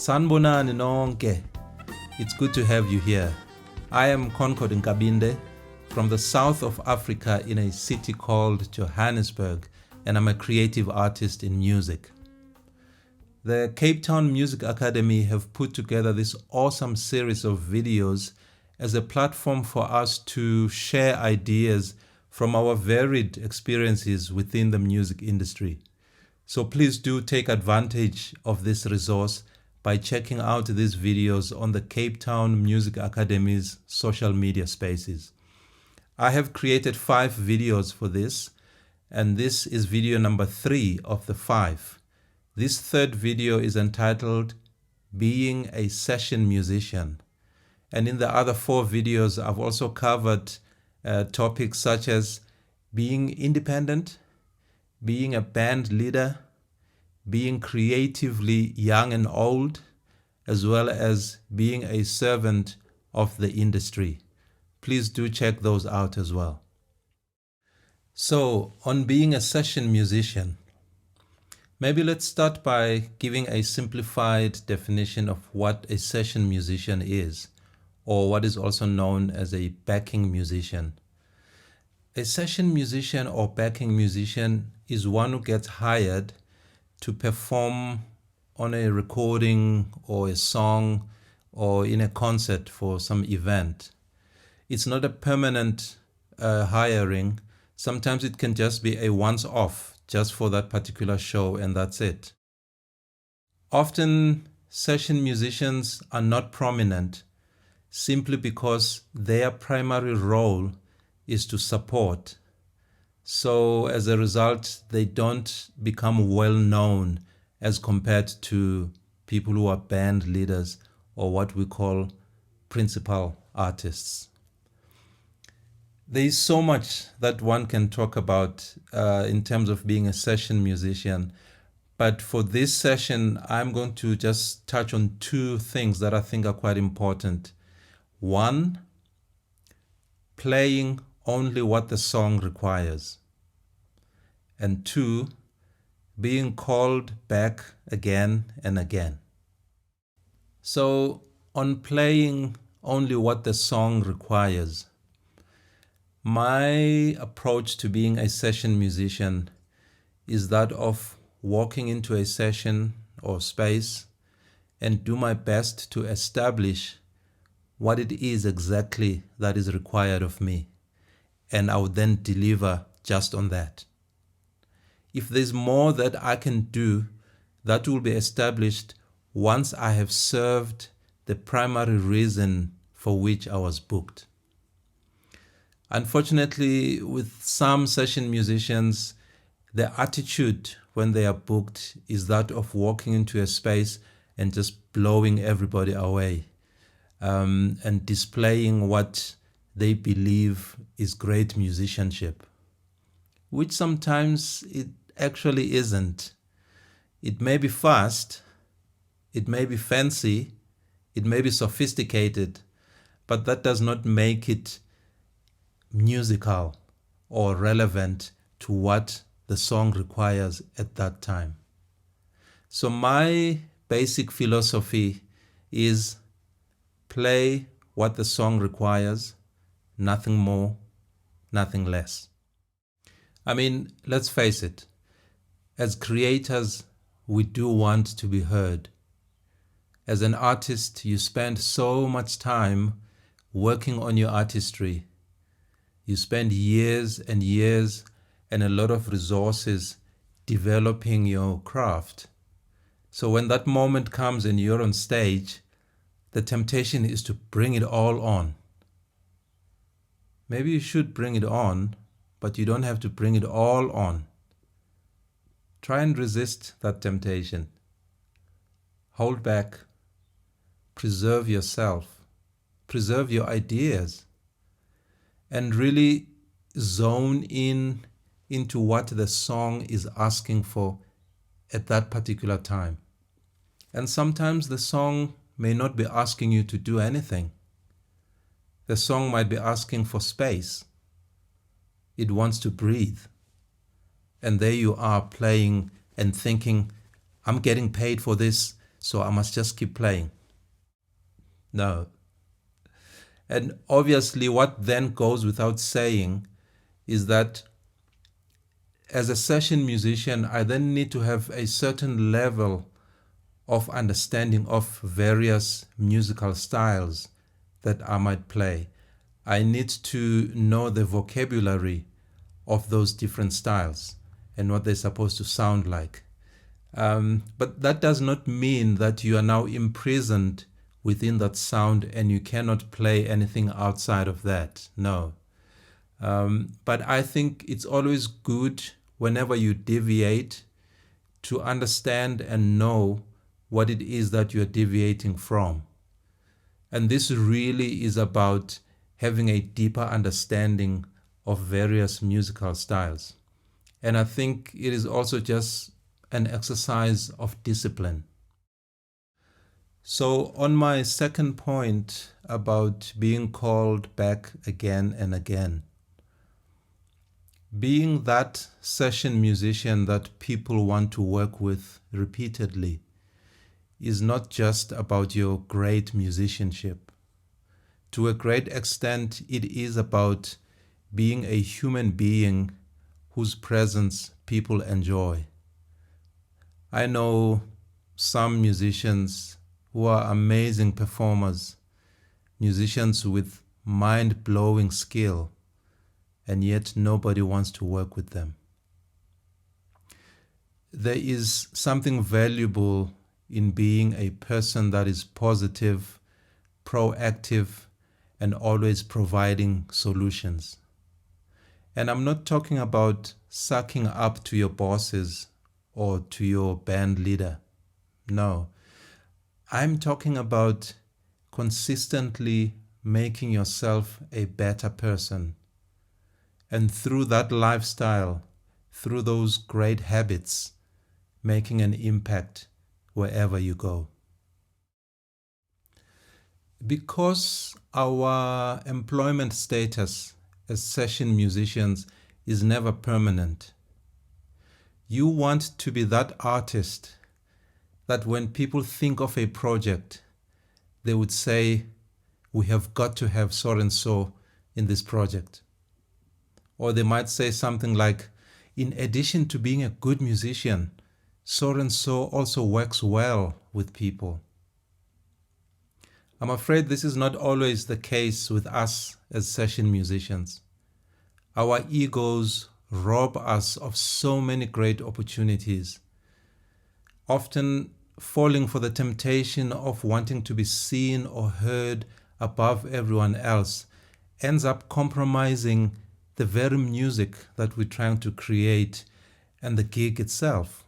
Sanibonani nonke. It's good to have you here. I am Concord Nkabinde from the south of Africa in a city called Johannesburg, and I'm a creative artist in music. The Cape Town Music Academy have put together this awesome series of videos as a platform for us to share ideas from our varied experiences within the music industry. So please do take advantage of this resource by checking out these videos on the Cape Town Music Academy's social media spaces. I have created 5 videos for this, and this is video number 3 of the 5. This third video is entitled Being a Session Musician. And in the other 4 videos, I've also covered topics such as being independent, being a band leader, being creatively young and old, as well as being a servant of the industry. Please do check those out as well. So, on being a session musician, maybe let's start by giving a simplified definition of what a session musician is, or what is also known as a backing musician. A session musician or backing musician is one who gets hired to perform on a recording or a song or in a concert for some event. It's not a permanent hiring. Sometimes it can just be a once-off, just for that particular show, and that's it. Often session musicians are not prominent simply because their primary role is to support. So as a result, they don't become well known as compared to people who are band leaders or what we call principal artists. There is so much that one can talk about in terms of being a session musician. But for this session, I'm going to just touch on 2 things that I think are quite important. 1, playing only what the song requires. And 2, being called back again and again. So, on playing only what the song requires, my approach to being a session musician is that of walking into a session or space and do my best to establish what it is exactly that is required of me. And I would then deliver just on that. If there's more that I can do, that will be established once I have served the primary reason for which I was booked. Unfortunately, with some session musicians, their attitude when they are booked is that of walking into a space and just blowing everybody away, and displaying what they believe is great musicianship, which sometimes it actually isn't. It may be fast, it may be fancy, it may be sophisticated, but that does not make it musical or relevant to what the song requires at that time. So my basic philosophy is play what the song requires, nothing more, nothing less. I mean, let's face it, as creators, we do want to be heard. As an artist, you spend so much time working on your artistry. You spend years and years and a lot of resources developing your craft. So when that moment comes and you're on stage, the temptation is to bring it all on. Maybe you should bring it on, but you don't have to bring it all on. Try and resist that temptation. Hold back. Preserve yourself. Preserve your ideas. And really zone into what the song is asking for at that particular time. And sometimes the song may not be asking you to do anything. The song might be asking for space. It wants to breathe. And there you are playing and thinking, I'm getting paid for this, so I must just keep playing. No. And obviously what then goes without saying is that as a session musician, I then need to have a certain level of understanding of various musical styles that I might play. I need to know the vocabulary of those different styles and what they're supposed to sound like. But that does not mean that you are now imprisoned within that sound and you cannot play anything outside of that. No. But I think it's always good whenever you deviate to understand and know what it is that you're deviating from. And this really is about having a deeper understanding of various musical styles. And I think it is also just an exercise of discipline. So on my second point about being called back again and again, being that session musician that people want to work with repeatedly is not just about your great musicianship. To a great extent, it is about being a human being whose presence people enjoy. I know some musicians who are amazing performers, musicians with mind-blowing skill, and yet nobody wants to work with them. There is something valuable in being a person that is positive, proactive, and always providing solutions. And I'm not talking about sucking up to your bosses or to your band leader. No. I'm talking about consistently making yourself a better person. And through that lifestyle, through those great habits, making an impact wherever you go. Because our employment status as session musicians is never permanent, you want to be that artist that when people think of a project, they would say, we have got to have so and so in this project. Or they might say something like, in addition to being a good musician, so and so also works well with people. I'm afraid this is not always the case with us as session musicians. Our egos rob us of so many great opportunities, often falling for the temptation of wanting to be seen or heard above everyone else ends up compromising the very music that we're trying to create and the gig itself.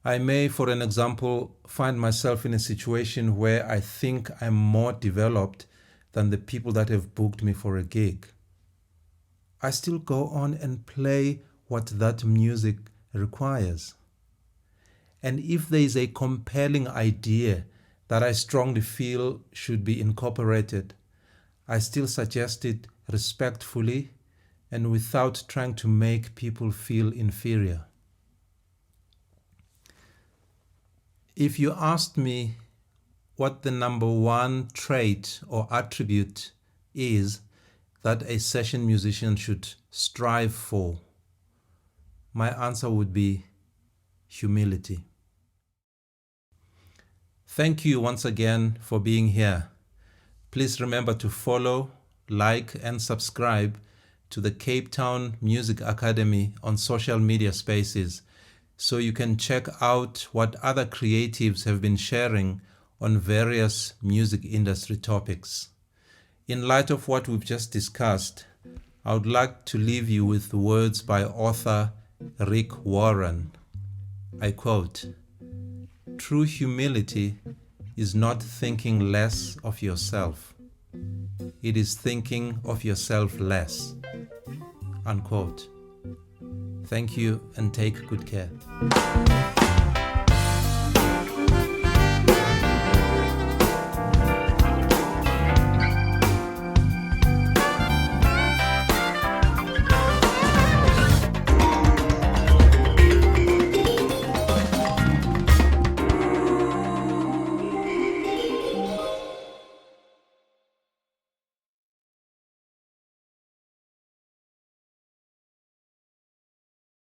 I may, for an example, find myself in a situation where I think I'm more developed than the people that have booked me for a gig. I still go on and play what that music requires. And if there is a compelling idea that I strongly feel should be incorporated, I still suggest it respectfully and without trying to make people feel inferior. If you asked me what the number one trait or attribute is that a session musician should strive for, my answer would be humility. Thank you once again for being here. Please remember to follow, like, and subscribe to the Cape Town Music Academy on social media spaces so you can check out what other creatives have been sharing on various music industry topics. In light of what we've just discussed, I would like to leave you with words by author Rick Warren. I quote, "True humility is not thinking less of yourself. It is thinking of yourself less." Unquote. Thank you and take good care.